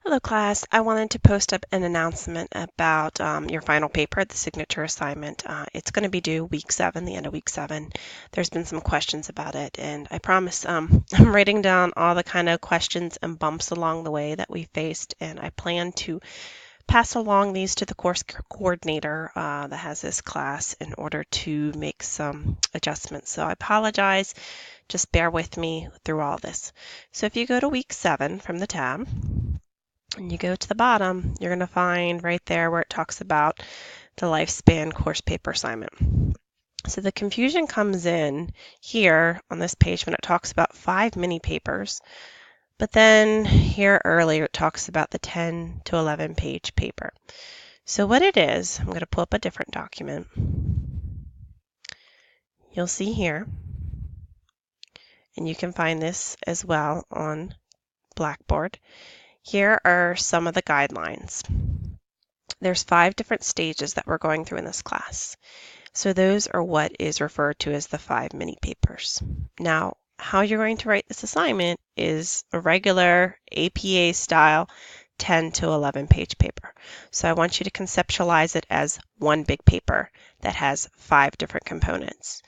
Hello class, I wanted to post up an announcement about your final paper, the signature assignment. It's going to be due week 7, the end of week 7. There's been some questions about it, and I promise I'm writing down all the kind of questions and bumps along the way that we faced, and I plan to pass along these to the course coordinator that has this class in order to make some adjustments. So I apologize, just bear with me through all this. So if you go to week 7 from the tab, and you go to the bottom, you're going to find right there where it talks about the lifespan course paper assignment. So the confusion comes in here on this page when it talks about 5 mini papers, but then here earlier it talks about the 10 to 11 page paper. So what it is, I'm going to pull up a different document. You'll see here, and you can find this as well on Blackboard. Here are some of the guidelines. There's 5 different stages that we're going through in this class. So those are what is referred to as the 5 mini papers. Now, how you're going to write this assignment is a regular APA style 10 to 11 page paper. So I want you to conceptualize it as one big paper that has 5 different components.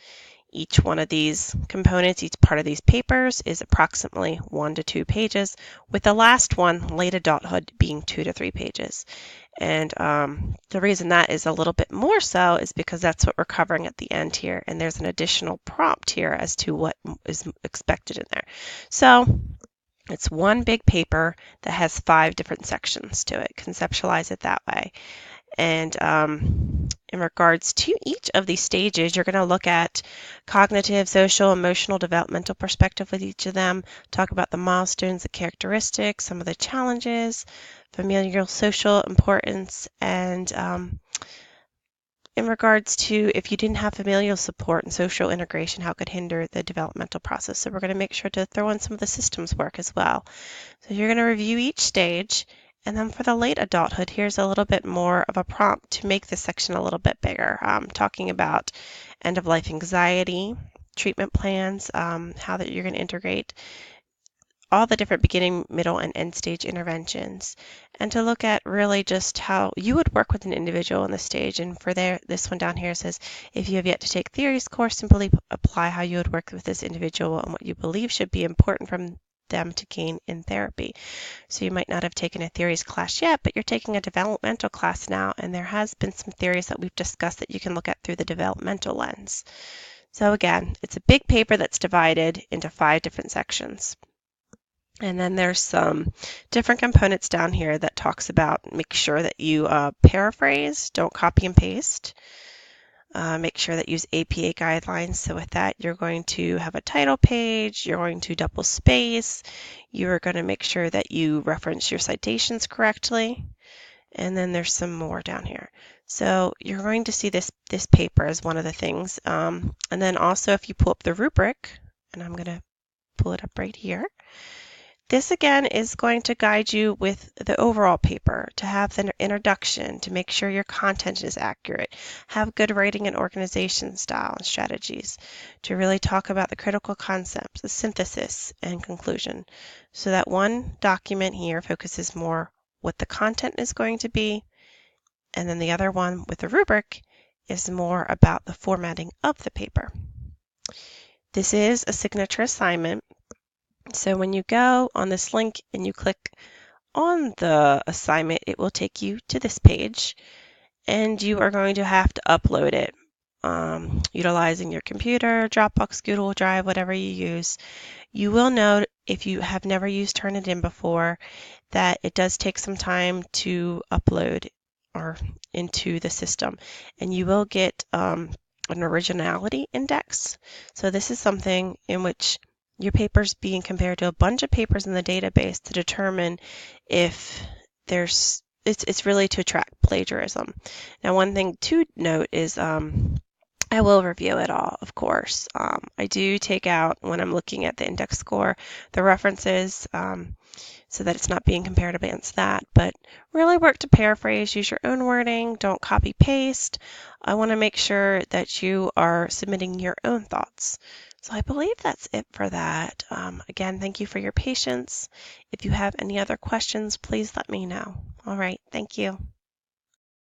Each one of these components, each part of these papers is approximately 1 to 2 pages, with the last one, late adulthood, being 2 to 3 pages. And the reason that is a little bit more so is because that's what we're covering at the end here, and there's an additional prompt here as to what is expected in there. So it's one big paper that has 5 different sections to it. Conceptualize it that way. And in regards to each of these stages, you're going to look at cognitive, social, emotional, developmental perspective with each of them, talk about the milestones, the characteristics, some of the challenges, familial, social importance, and in regards to if you didn't have familial support and social integration, how it could hinder the developmental process. So we're going to make sure to throw in some of the systems work as well. So you're going to review each stage. And then for the late adulthood, here's a little bit more of a prompt to make this section a little bit bigger, talking about end-of-life anxiety, treatment plans, how that you're going to integrate all the different beginning, middle, and end stage interventions, and to look at really just how you would work with an individual in this stage. And for this one down here says, if you have yet to take theories course, simply apply how you would work with this individual and what you believe should be important from them to gain in therapy. So you might not have taken a theories class yet, but you're taking a developmental class now, and there has been some theories that we've discussed that you can look at through the developmental lens. So again, it's a big paper that's divided into 5 different sections. And then there's some different components down here that talks about make sure that you paraphrase, don't copy and paste. Make sure that you use APA guidelines. So with that, you're going to have a title page, you're going to double space, you're going to make sure that you reference your citations correctly, and then there's some more down here. So you're going to see this paper as one of the things. And then also if you pull up the rubric, and I'm going to pull it up right here, this again is going to guide you with the overall paper, to have the introduction, to make sure your content is accurate, have good writing and organization style and strategies, to really talk about the critical concepts, the synthesis, and conclusion. So that one document here focuses more what the content is going to be, and then the other one with the rubric is more about the formatting of the paper. This is a signature assignment. So when you go on this link and you click on the assignment, it will take you to this page, and you are going to have to upload it utilizing your computer, Dropbox, Google Drive, whatever you use. You will note, if you have never used Turnitin before, that it does take some time to upload or into the system, and you will get an Originality Index. So this is something in which your paper's being compared to a bunch of papers in the database to determine if it's really to track plagiarism. Now, one thing to note is I will review it all, of course. I do take out, when I'm looking at the index score, the references so that it's not being compared against that, but really work to paraphrase, use your own wording, don't copy paste. I want to make sure that you are submitting your own thoughts. So I believe that's it for that. Again, thank you for your patience. If you have any other questions, please let me know. All right, thank you.